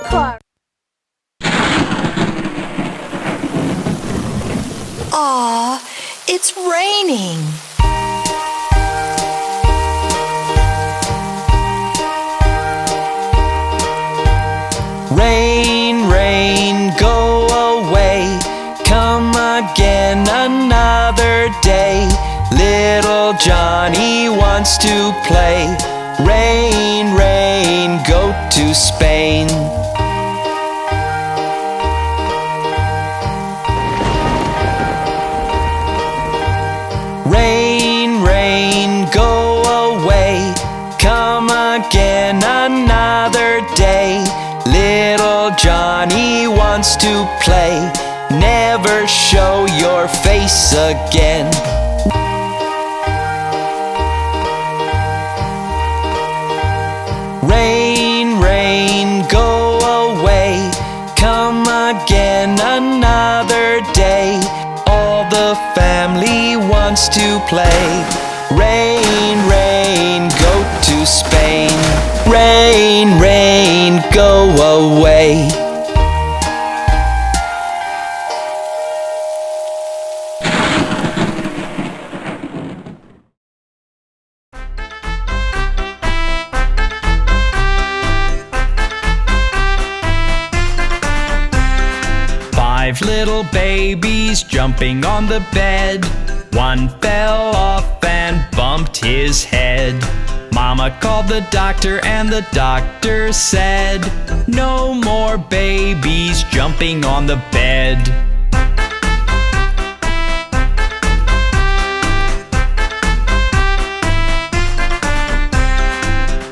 car. Aw, it's raining. Rain, rain, go away. Come again another day. Little Johnny wants to play. Rain, rain, go to Spain. Rain, rain, go away. Come again another day. Little Johnny wants to play. Never show your face again. Rain, rain, go away. Come again another day. All the family wants to play. Rain, rain, go to Spain. Rain, rain, go away. Five little babies jumping on the bed. One fell off and bumped his head. Mama called the doctor and the doctor said, no more babies jumping on the bed.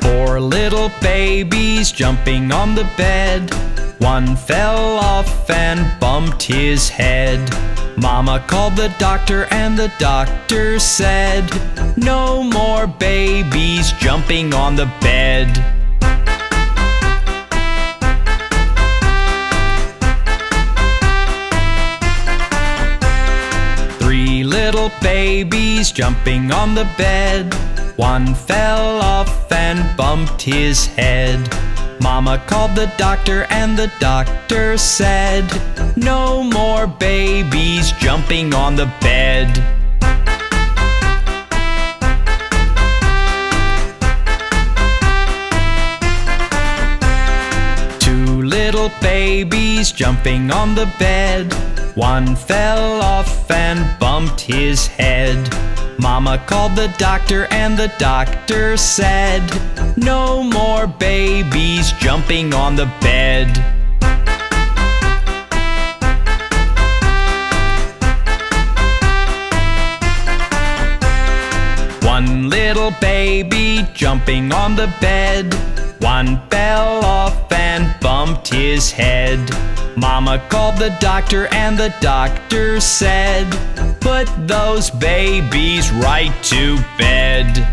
Four little babies jumping on the bed. One fell off and bumped his head. Mama called the doctor and the doctor said, no more babies jumping on the bed. Three little babies jumping on the bed. One fell off and bumped his head. Mama called the doctor and the doctor said, no more babies jumping on the bed. Two little babies jumping on the bed. One fell off and bumped his head. Mama called the doctor and the doctor said, no more babies jumping on the bed. One little baby jumping on the bed. One fell off and bumped his head. Mama called the doctor and the doctor said, put those babies right to bed.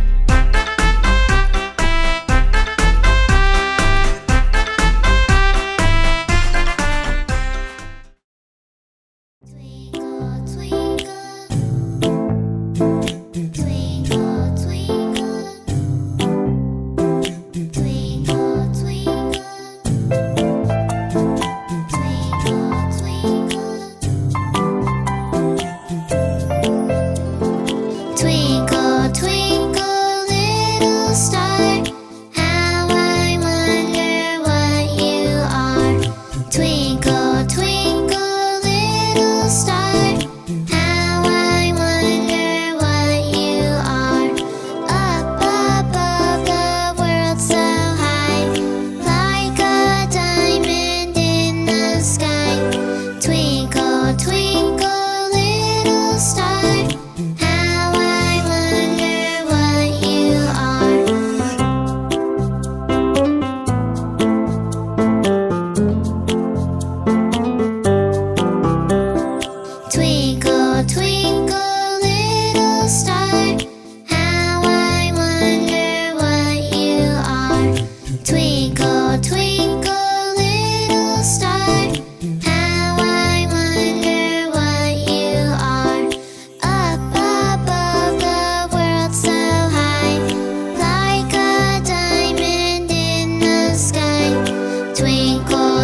Twinkle,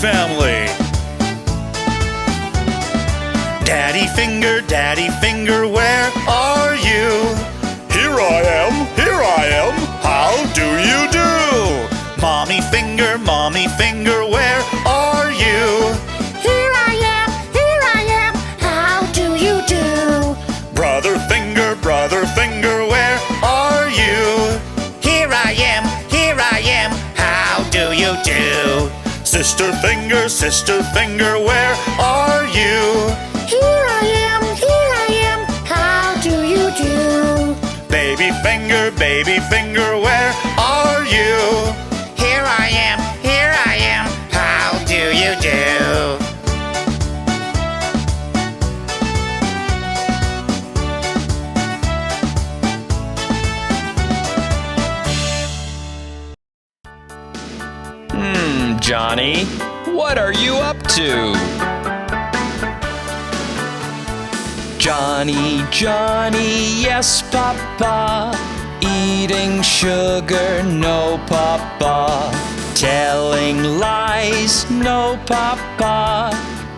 family. Daddy finger, where are you? Here I am, how do you do? Mommy finger, where are you? Here I am, how do you do? Brother finger, where are you? Here I am, how do you do? Sister finger, where are you? Here I am, how do you do? Baby finger, where are you? Here I am, how do you do? Johnny, what are you up to? Johnny, yes, Papa. Eating sugar, no, Papa. Telling lies, no, Papa.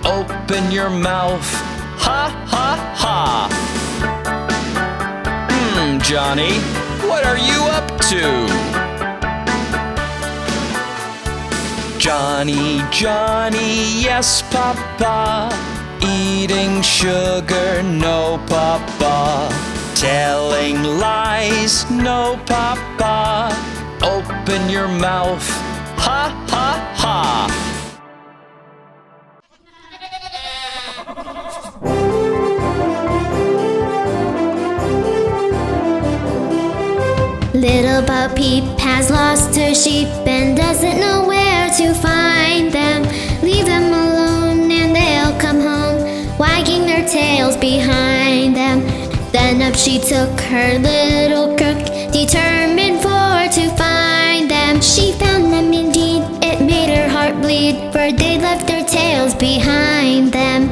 Open your mouth, ha, ha, ha. Johnny, what are you up to? Johnny, yes, Papa. Eating sugar, no, Papa. Telling lies, no, Papa. Open your mouth, ha, ha, ha. Little Bo Peep has lost her sheep and doesn't know where to find them. Leave them alone and they'll come home, wagging their tails behind them. Then up she took her little crook, determined for to find them. She found them indeed, it made her heart bleed, for they left their tails behind them.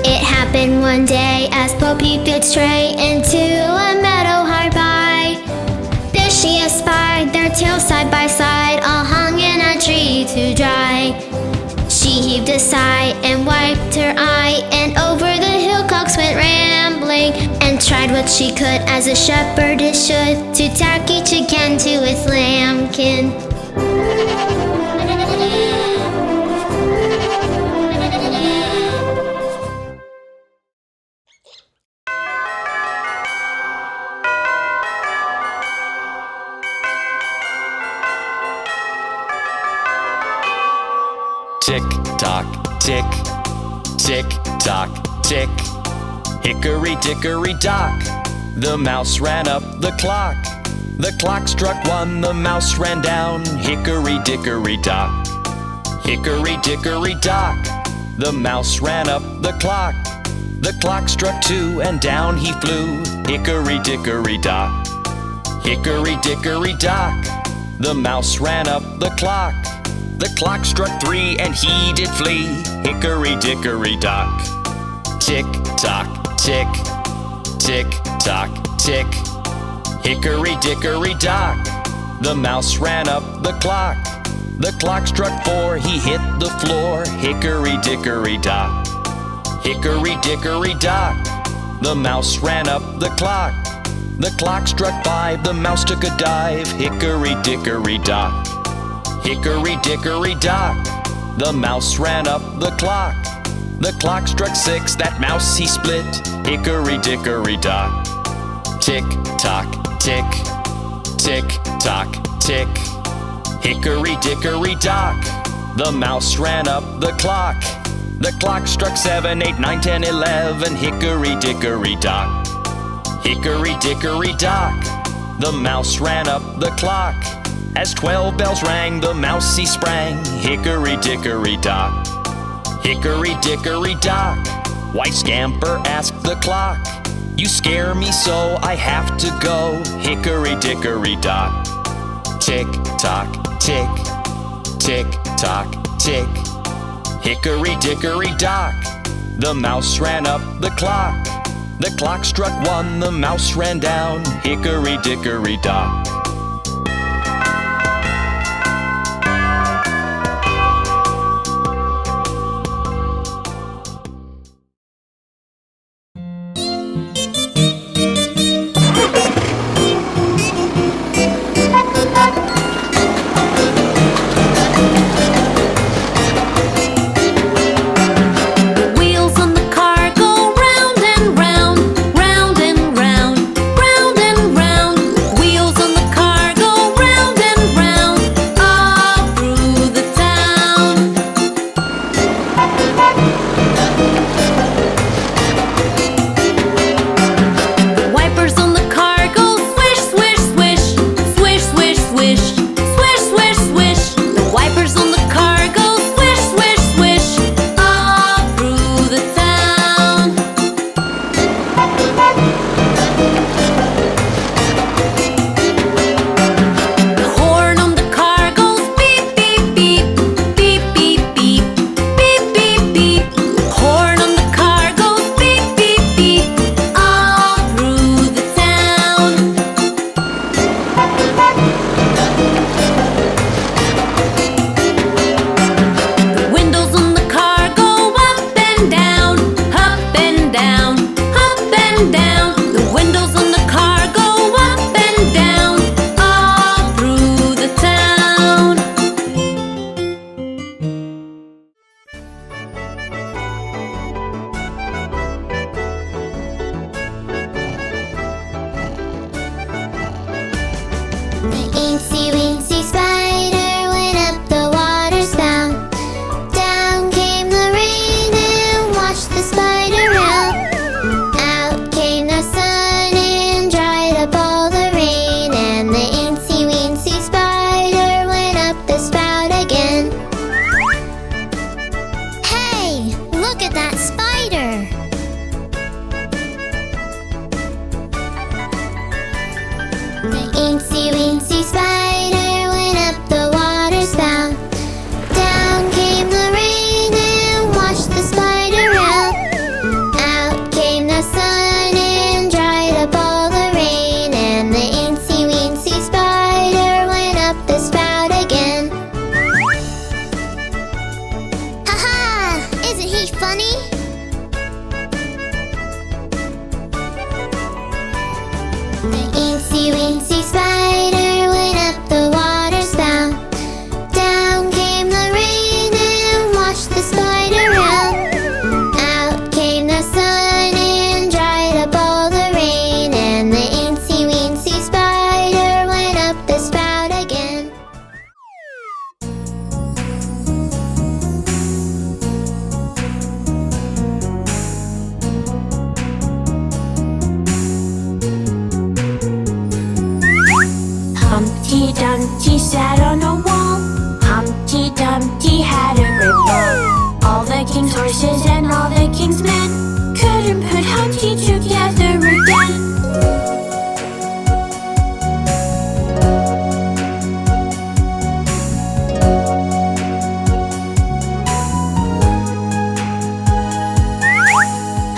It happened one day as Bo Peep did stray into a meadow hard by. There she espied their tails side by side, all hung in a tree to dry. She heaved a sigh and wiped her eye, and over the hillocks went rambling, and tried what she could as a shepherdess should, to tack each again to its lambkin. Tick tock, tick, tick tock, tick. Hickory dickory dock, the mouse ran up the clock. The clock struck one, the mouse ran down. Hickory dickory dock, hickory dickory dock, the mouse ran up the clock. The clock struck two, and down he flew. Hickory dickory dock, hickory dickory dock, the mouse ran up the clock. The clock struck three, and he did flee. Hickory dickory dock. Tick tock, tick, tick tock, tick. Hickory dickory dock, the mouse ran up the clock. The clock struck four, he hit the floor. Hickory dickory dock, hickory dickory dock, the mouse ran up the clock. The clock struck five, the mouse took a dive. Hickory dickory dock, hickory dickory dock, the mouse ran up the clock. The clock struck six, that mouse he split. Hickory dickory dock. Tick tock, tick, tick tock, tick. Hickory dickory dock, the mouse ran up the clock. The clock struck 7, 8, 9, 10, 11. Hickory dickory dock, hickory dickory dock, the mouse ran up the clock. As 12 bells rang, the mouse he sprang. Hickory dickory dock, hickory dickory dock, why scamper, asked the clock. You scare me so I have to go. Hickory dickory dock. Tick tock, tick, tick tock, tick. Hickory dickory dock, the mouse ran up the clock. The clock struck one, the mouse ran down. Hickory dickory dock, he funny? The Incy wincy spider went up the water spout. Down came the rain and washed the spider out. Out came the sun and dried up all the rain, and the Incy wincy spider went up the spout again. Humpty Dumpty sat on a wall. Humpty Dumpty had a great ball. All the king's horses and all the king's men couldn't put Humpty together again.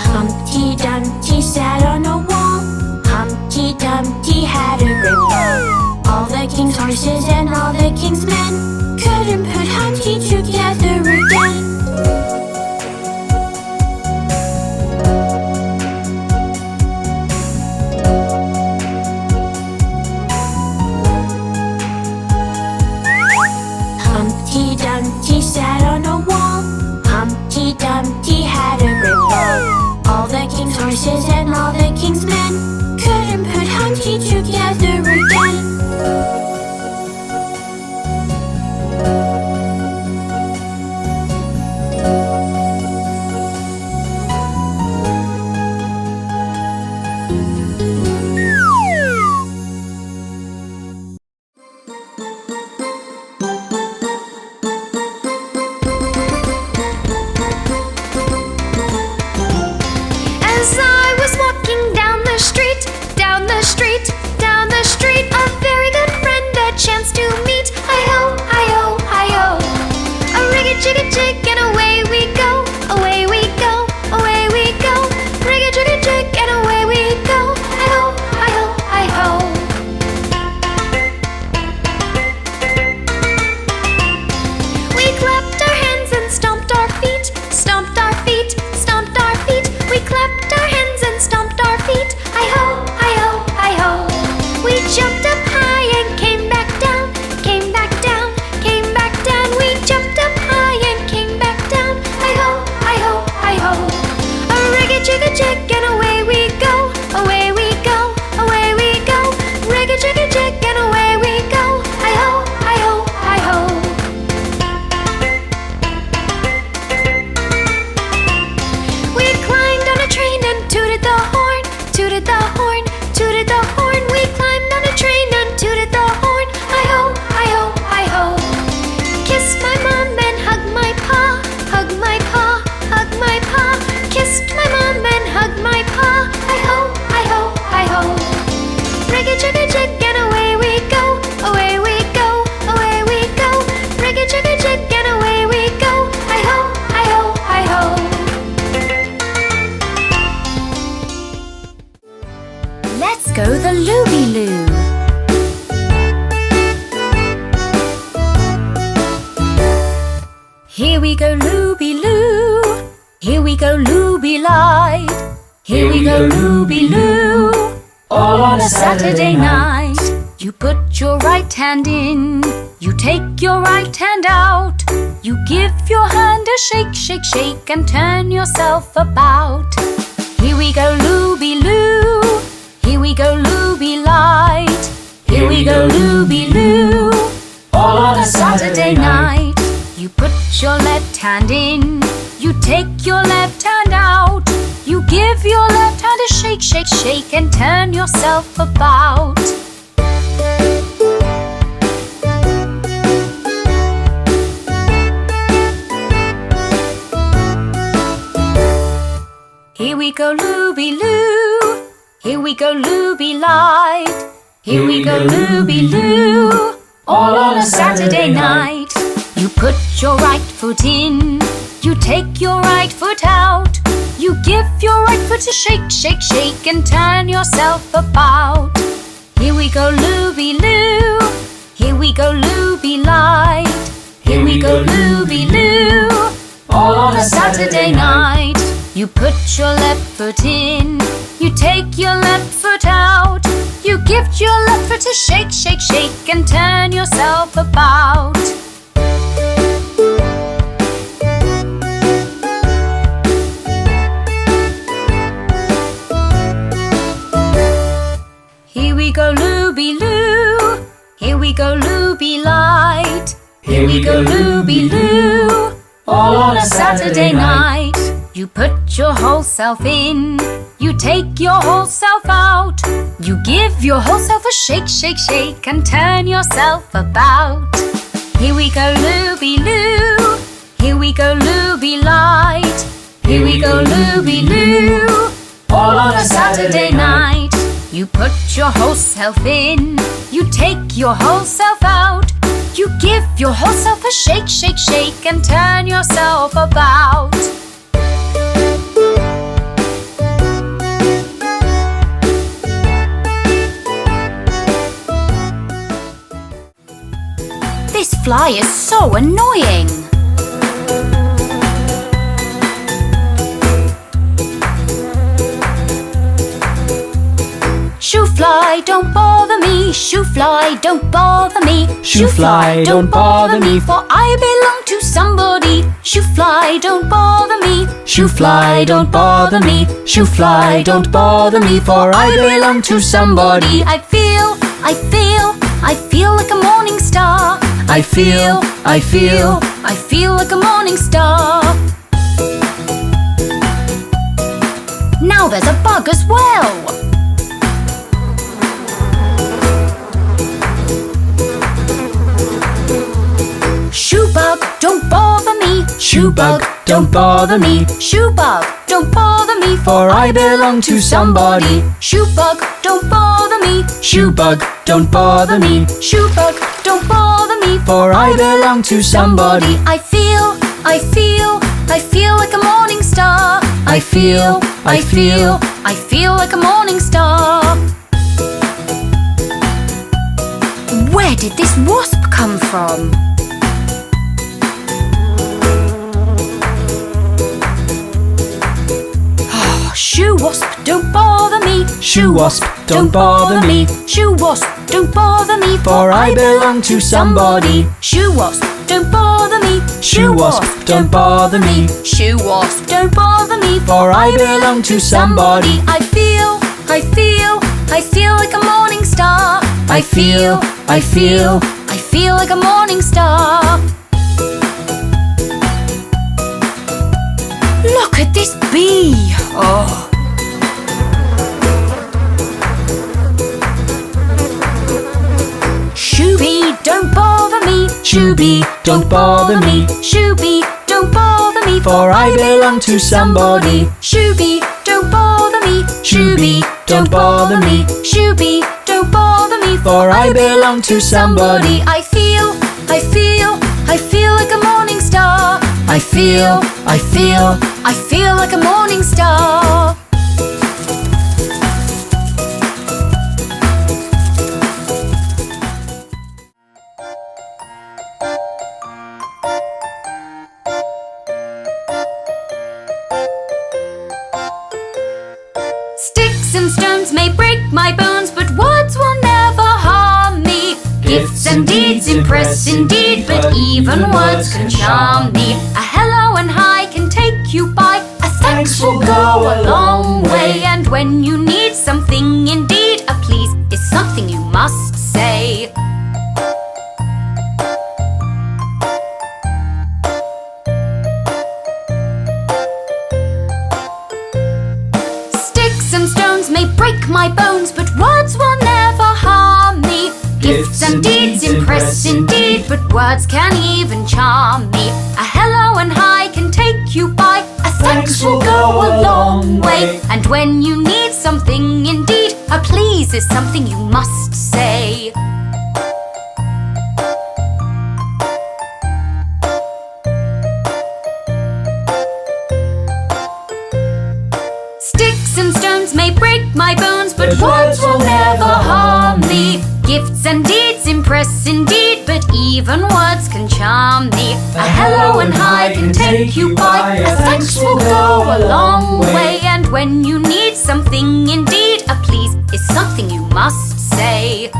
Humpty Dumpty sat on a wall. Humpty Dumpty had a great ball. All the king's horses and all the king's men couldn't put Humpty together again. Humpty Dumpty sat on a wall. Humpty Dumpty had a great ball. All the king's horses and all the king's men couldn't put Humpty together again. As I was walking down the street, down the street, down the street, a very good friend a chance to meet. Hi-ho, hi-ho, hi-ho. A rig-a-jig-a-jig and away we go, away we go, away we go. Rig-a-jig-a-jig and away we go. Hi-ho, hi-ho, hi-ho. We clapped our hands and stomped our feet, stomped our feet, stomped our feet. We clapped our hands and stomped our feet. Hi-ho, hi-ho, hi-ho. We jumped up high and came back down, came back down, came back down. We jumped up high and came back down. Hi-ho, hi-ho, hi-ho. A rig-a-jig-a-jig and away we go, away we go, away we go. Rig-a-jig-a-jig and away we go. Hi-ho, hi-ho, hi-ho. We climbed on a train and tooted the horn, tooted the horn, tooted the horn. We climbed on a train and tooted the horn. Hi-ho, hi-ho, hi-ho. Kissed my mom and hugged my pa, hugged my pa, hugged my pa. Kissed my mom and hugged my pa. Hi-ho, hi-ho, hi-ho. Rig-a-jig-a-jig and away we go, away we go, away we go. Rig-a-jig-a-jig and away we go. Hi-ho, hi-ho, hi-ho. Let's go the Looby-Loo. Here we go Looby-Loo. Here we go Looby-Light. Here we go Looby-Loo. All on a Saturday night. You put your right hand in. You take your right hand out. You give your hand a shake, shake, shake, and turn yourself about. Here we go Looby-Loo. Here we go Looby-Light. Here we go Looby-Loo. All on a Saturday night. You put your left hand in. You take your left hand out. You give your left hand a shake, shake, shake, and turn yourself about. Here we go Looby-Loo. Here we go Looby-Light. Here we go Looby-Loo. All on a Saturday night. You put your right foot in. You take your right foot out. You give your right foot a shake, shake, shake, and turn yourself about. Here we go Looby-Loo. Here we go Looby-Light. Here we go Looby-Loo. All on a Saturday Saturday night. You put your left foot in, you take your left foot out. You give your left foot a shake, shake, shake, and turn yourself about. Here we go, Looby Loo. Here we go, Looby Light. Here we go, Looby Loo. All on a Saturday night. You put your whole self in, you take your whole self out. You give your whole self a shake, shake, shake, and turn yourself about. Here we go, Looby Loo. Here we go, Looby Light. Here we go, Looby Loo. All on a Saturday night. You put your whole self in, you take your whole self out. You give your whole self a shake, shake, shake, and turn yourself about. This fly is so annoying. Shoo fly, don't bother me. Shoo fly, don't bother me. Shoo fly, don't bother me, for I belong to somebody. Shoo fly, don't bother me. Shoo fly, don't bother me. Shoo fly, don't bother me, for I belong to somebody. I feel like a morning star. I feel like a morning star. Now there's a bug as well. Shoo bug, don't bother me. Shoo bug, don't bother me, Shoo bug, don't bother me, for I belong to somebody. Shoo bug, don't bother me. Shoo bug, don't bother me, Shoo bug, don't bother me, for I belong to somebody. I feel like a morning star. I feel like a morning star. Where did this wasp come from? Shoo wasp, don't bother me. Shoo wasp, don't bother me, Shoo wasp, don't bother me, for I belong to somebody. Shoo wasp, don't bother me. Shoo wasp, don't bother me, Shoo wasp, don't bother me, for I belong to somebody. I feel like a morning star. I feel like a morning star. Look at this bee. Oh. Shoo bee, don't bother me. Shoo bee, don't bother me, Shoo bee, don't bother me, for I belong to somebody. Shoo bee, don't bother me. Shoo bee, don't bother me, Shoo bee, don't bother me, for I belong to somebody. I feel like a morning star. I feel like a morning star. Sticks and stones may break my bones, but words will never harm me. Gifts and deeds impress indeed, but even words can charm me. A hello and hi can take you by, a thanks will go a long way. And when you need something indeed, a please is something you must say. Sticks and stones may break my bones, but words will never harm me. Gifts and deeds impress indeed, but words can even charm me. A hello and hi can take you by, a thanks will go a long way. And when you need something indeed, a please is something you must say. Sticks and stones may break my bones, but words will never harm me. Gifts and deeds impress indeed, but even even words can charm thee. A hello and hi can take you by. A thanks will go a long way. And when you need something indeed, a please is something you must say.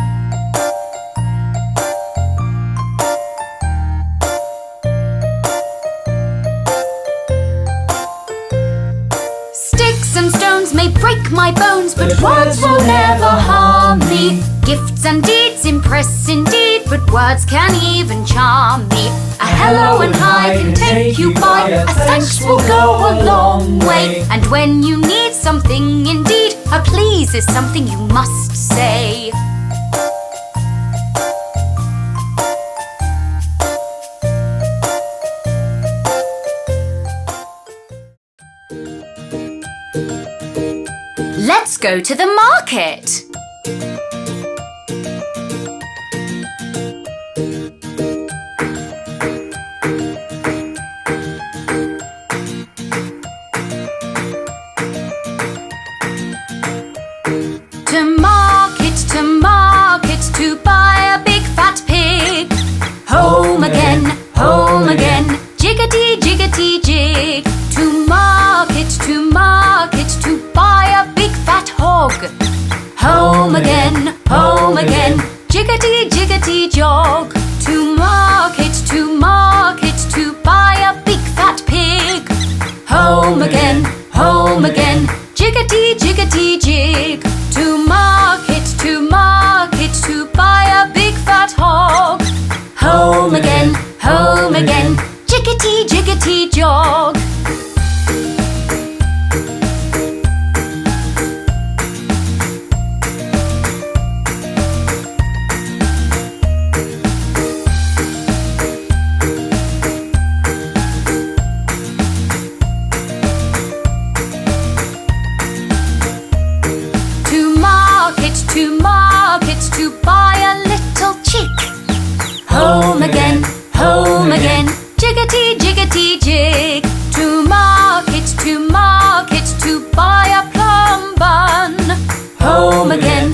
Sticks and stones may break my bones, but words will never harm me. Gifts and deeds impress indeed, but words can even charm me. A hello and hi can take you by. A thanks will go a long way. And when you need something indeed, a please is something you must say. Let's go to the market. To market, to buy a big fat pig. Home again, jiggity, jiggity, jig. To market, to buy a big fat hog. Home again, jiggity, jiggity, jog. To market, to buy a big fat pig. Home again, jiggity, jiggity, jig. To market, to buy a big fat hog. Home again, jiggity, jiggity, jog. To buy a little chick. Home again, jiggity, jiggity, jig. To market, to buy a plum bun. Home again,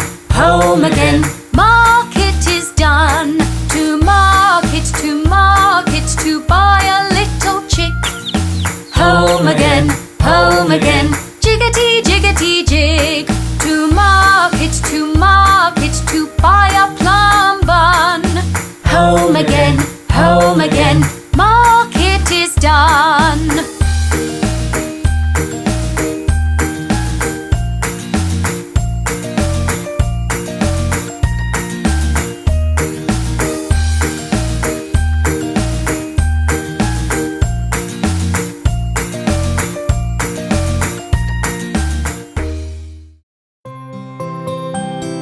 market is done. To market, to buy a little chick. Home again, jiggity, jiggity, jig. To market, to buy a plum bun. Home again, market is done.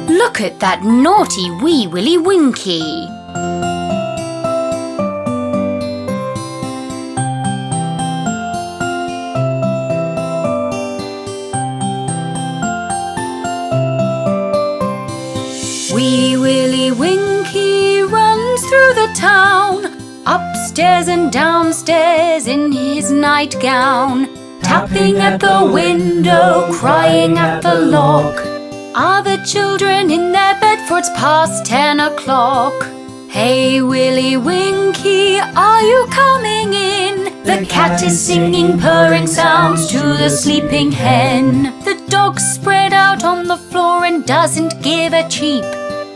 Look at that naughty wee Willie Winkie. Wee Willie Winkie runs through the town, upstairs and downstairs in his nightgown, tapping at the window, crying at the lock. Are the children in their bed, for it's past 10 o'clock? Hey Willie Winkie, are you coming in? The cat is singing purring sounds to the sleeping hen. The dog's spread out on the floor and doesn't give a cheep.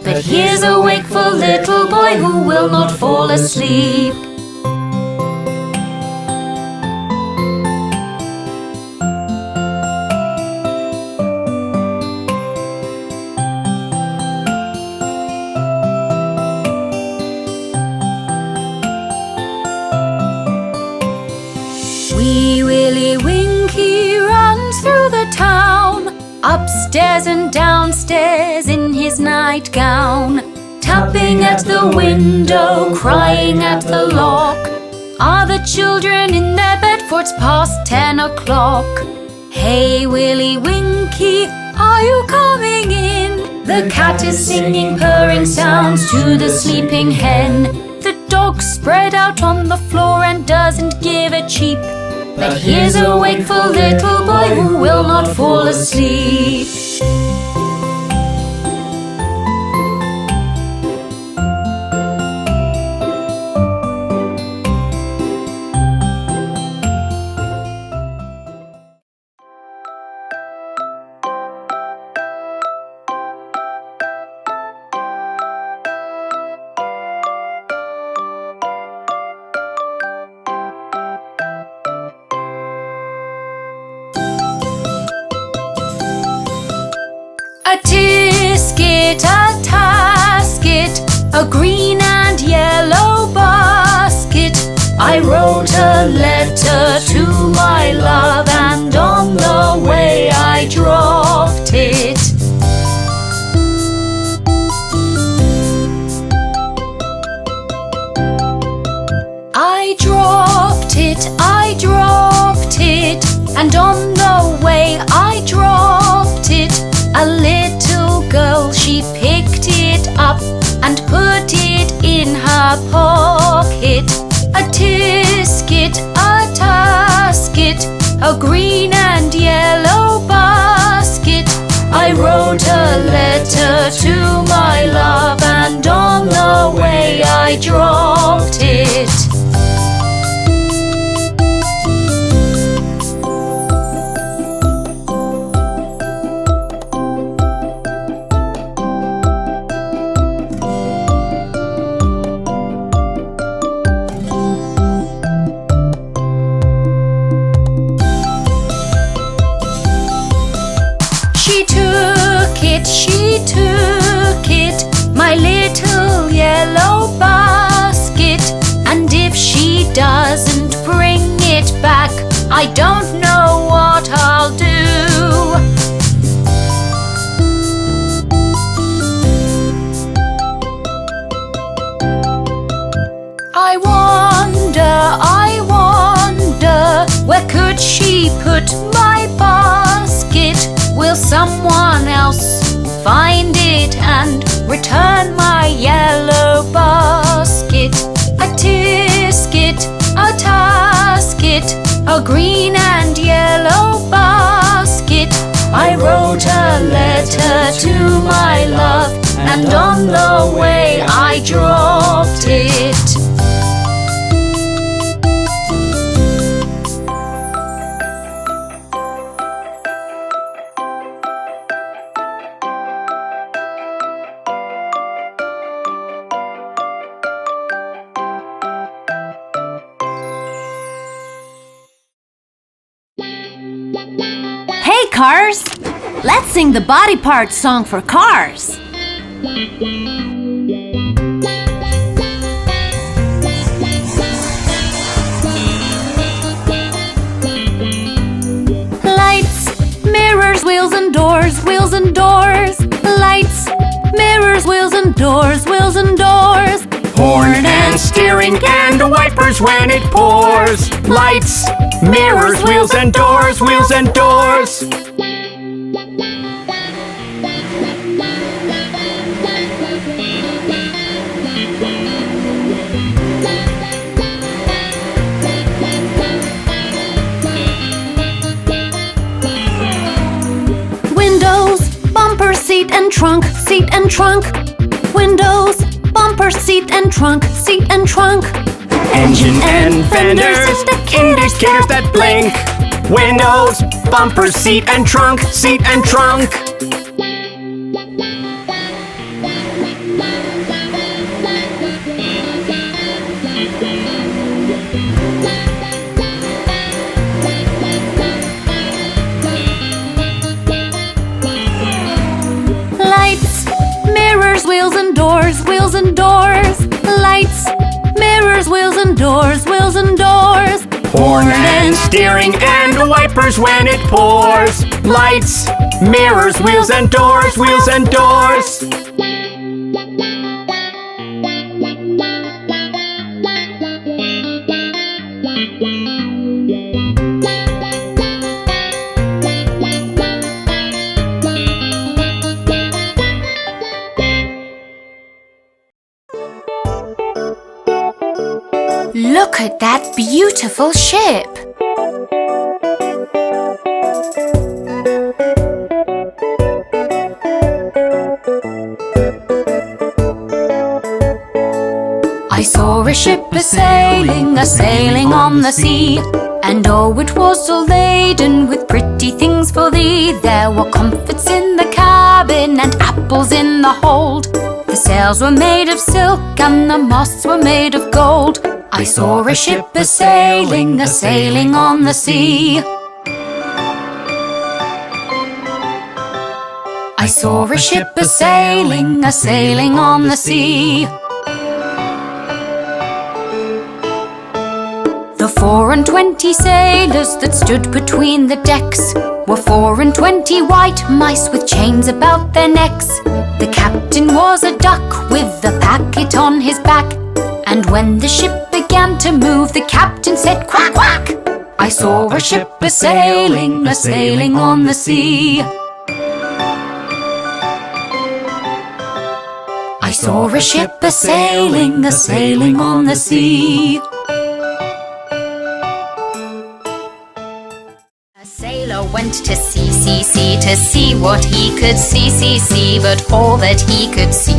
But here's a wakeful little boy who will not fall asleep. Wee Willie Winkie runs through the town, upstairs and downstairs in his nightgown, tapping at the window, crying at the lock. Are the children in their bed, for it's past 10 o'clock? Hey Willie Winkie, are you coming in? The cat is singing purring sounds to the sleeping hen. The dog spread out on the floor and doesn't give a cheep. But here's a wakeful little boy who will not fall asleep. a green and yellow basket. I wrote a letter to my love, and on the way I dropped it. I dropped it, and on the way I dropped it. A little girl, she picked it up and put it in her pocket. A tisket, a tasket, a green and yellow basket. I wrote a letter to my love, and on the way I dropped it. She took it, my little yellow basket. And if she doesn't bring it back, I don't know what I'll do. I wonder, where could she put my basket? Will someone else find it and return my yellow basket? A tisket, a tasket, a green and yellow basket. I wrote a letter to my love, and on the way I dropped it. Hey, cars! Let's sing the body parts song for cars. Lights, mirrors, wheels and doors, wheels and doors. Lights, mirrors, wheels and doors, wheels and doors. Horn and steering and wipers when it pours. Lights, mirrors, wheels and doors, wheels and doors. Windows, bumper, seat and trunk, seat and trunk. Windows, bumper, seat and trunk, seat and trunk. Engine and fenders, indicators that blink. Windows, bumper, seat and trunk, seat and trunk. Lights, mirrors, wheels and doors, wheels and doors. Lights, mirrors, wheels and doors, wheels and doors. Horn and steering and wipers when it pours. Lights, mirrors, wheels and doors, wheels and doors. Look at that beautiful ship. I saw a ship a-sailing on the sea. And oh, it was all laden with pretty things for thee. There were comfits in the cabin and apples in the hold. The sails were made of silk and the masts were made of gold. I saw a ship a-sailing on the sea. I saw a ship a-sailing on the sea. 420 sailors that stood between the decks were 420 white mice with chains about their necks. The captain was a duck with a packet on his back, and when the ship began to move, the captain said, "Quack, quack! I saw a ship a-sailing on the sea. I saw a ship a-sailing on the sea." A sailor went to sea to see what he could see, but all that he could see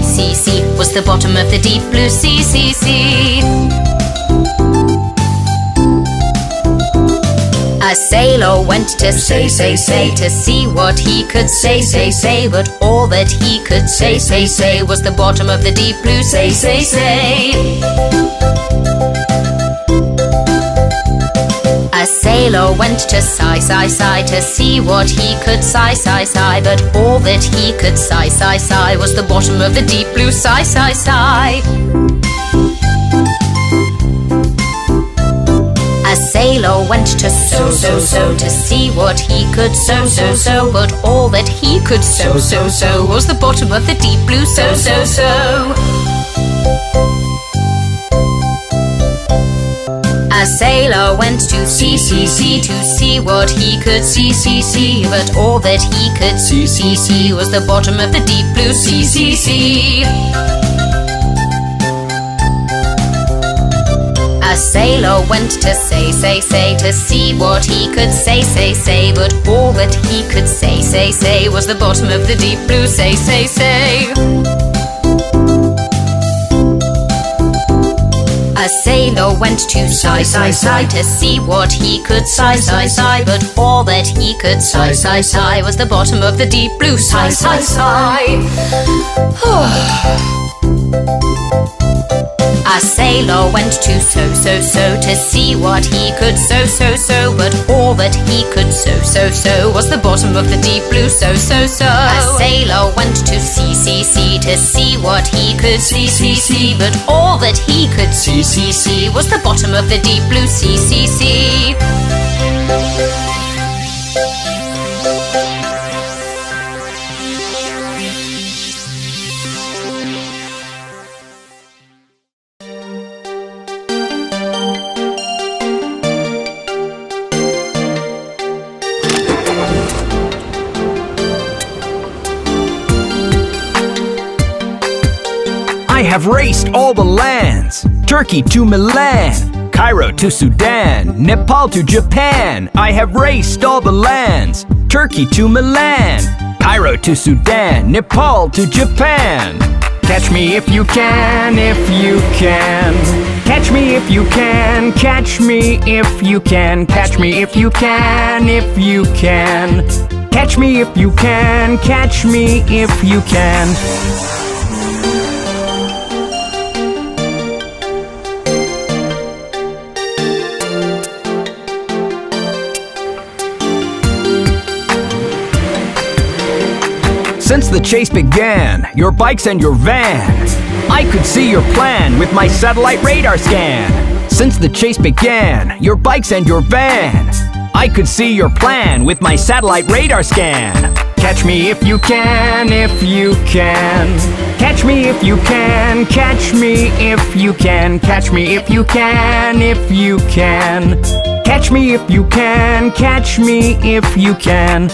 was the bottom of the deep blue sea. A sailor went to say to see what he could say, but all that he could say was the bottom of the deep blue say. A sailor went to sigh to see what he could sigh, but all that he could sigh was the bottom of the deep blue sigh. A sailor went to sew to see what he could sew, but all that he could sew was the bottom of the deep blue sew. A sailor went to sea to see what he could see, but all that he could see was the bottom of the deep blue sea. A sailor went to say to see what he could say, but all that he could say was the bottom of the deep blue say. A sailor went to sigh to see what he could sigh, but all that he could sigh was the bottom of the deep blue sigh. A sailor went to sew to see what he could sew, but all that he could sew was the bottom of the deep blue sew. A sailor went to sea to see what he could see, but all that he could see was the bottom of the deep blue sea. I have raced all the lands. Turkey to Milan, Cairo to Sudan, Nepal to Japan. I have raced all the lands. Turkey to Milan, Cairo to Sudan, Nepal to Japan. Catch me if you can, if you can. Catch me if you can, catch me if you can. Catch me if you can, if you can. Catch me if you can, catch me if you can. Since the chase began, your bikes and your van, I could see your plan with my satellite radar scan. Since the chase began, your bikes and your van, I could see your plan with my satellite radar scan. Catch me if you can, if you can. Catch me if you can, catch me if you can. Catch me if you can, if you can. Catch me if you can, catch me if you can.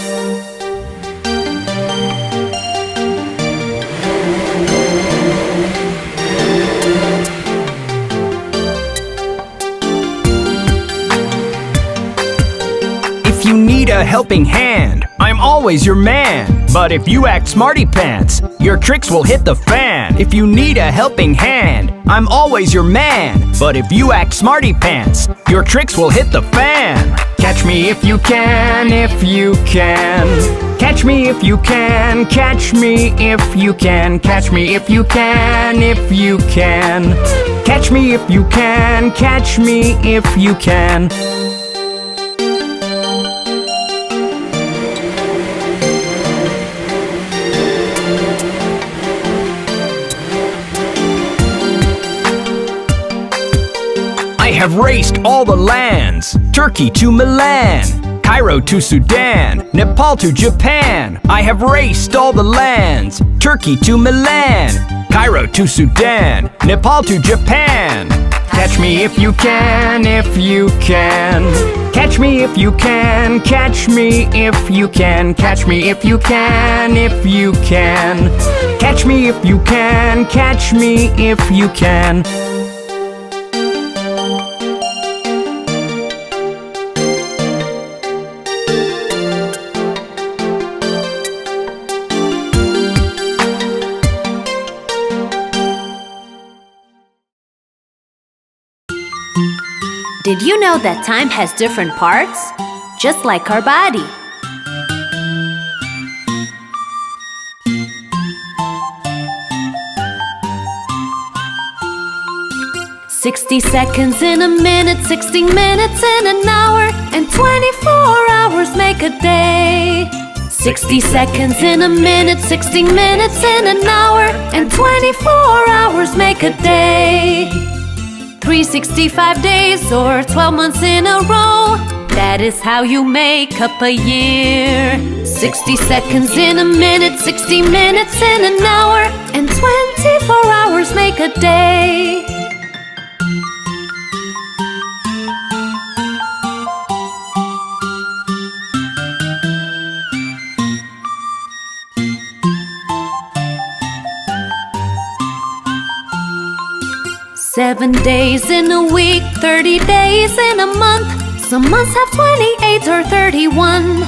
If you need a helping hand, I'm always your man. But if you act smarty pants, your tricks will hit the fan. If you need a helping hand, I'm always your man. But if you act smarty pants, your tricks will hit the fan. Catch me if you can, if you can. Catch me if you can, catch me if you can. Catch me if you can, if you can. Catch me if you can, catch me if you can. I have raced all the lands. Turkey to Milan, Cairo to Sudan, Nepal to Japan. I have raced all the lands. Turkey to Milan, Cairo to Sudan, Nepal to Japan. Catch me if you can, if you can. Catch me if you can, catch me if you can. Catch me if you can, if you can. Catch me if you can, catch me if you can. Did you know that time has different parts? Just like our body. "60 seconds in a minute, 60 minutes in an hour, and 24 hours make a day." 60 seconds in a minute, 60 minutes in an hour, and 24 hours make a day. 365 days or 12 months in a row, that is how you make up a year. 60 seconds in a minute, 60 minutes in an hour, and 24 hours make a day. Seven days in a week, 30 days in a month. Some months have 28 or 31.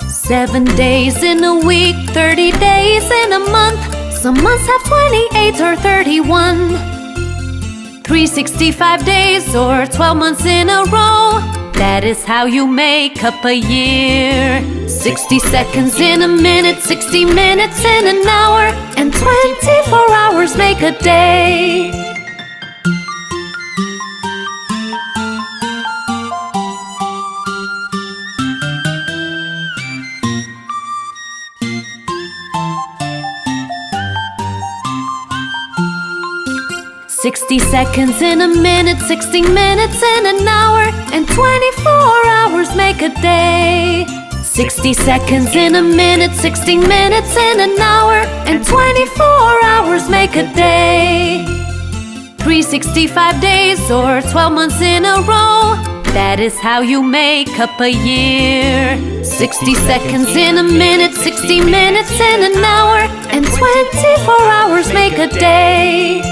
7 days in a week, 30 days in a month. Some months have 28 or 31. 365 days or 12 months in a row, that is how you make up a year. 60 seconds in a minute, 60 minutes in an hour, and 24 hours make a day. "60 seconds in a minute, 60 minutes in an hour, and 24 hours make a day." 60 seconds in a minute, 60 minutes in an hour, and 24 hours make a day. 365 days or 12 months in a row, that is how you make up a year. 60 seconds in a minute, 60 minutes in an hour, and 24 hours make a day.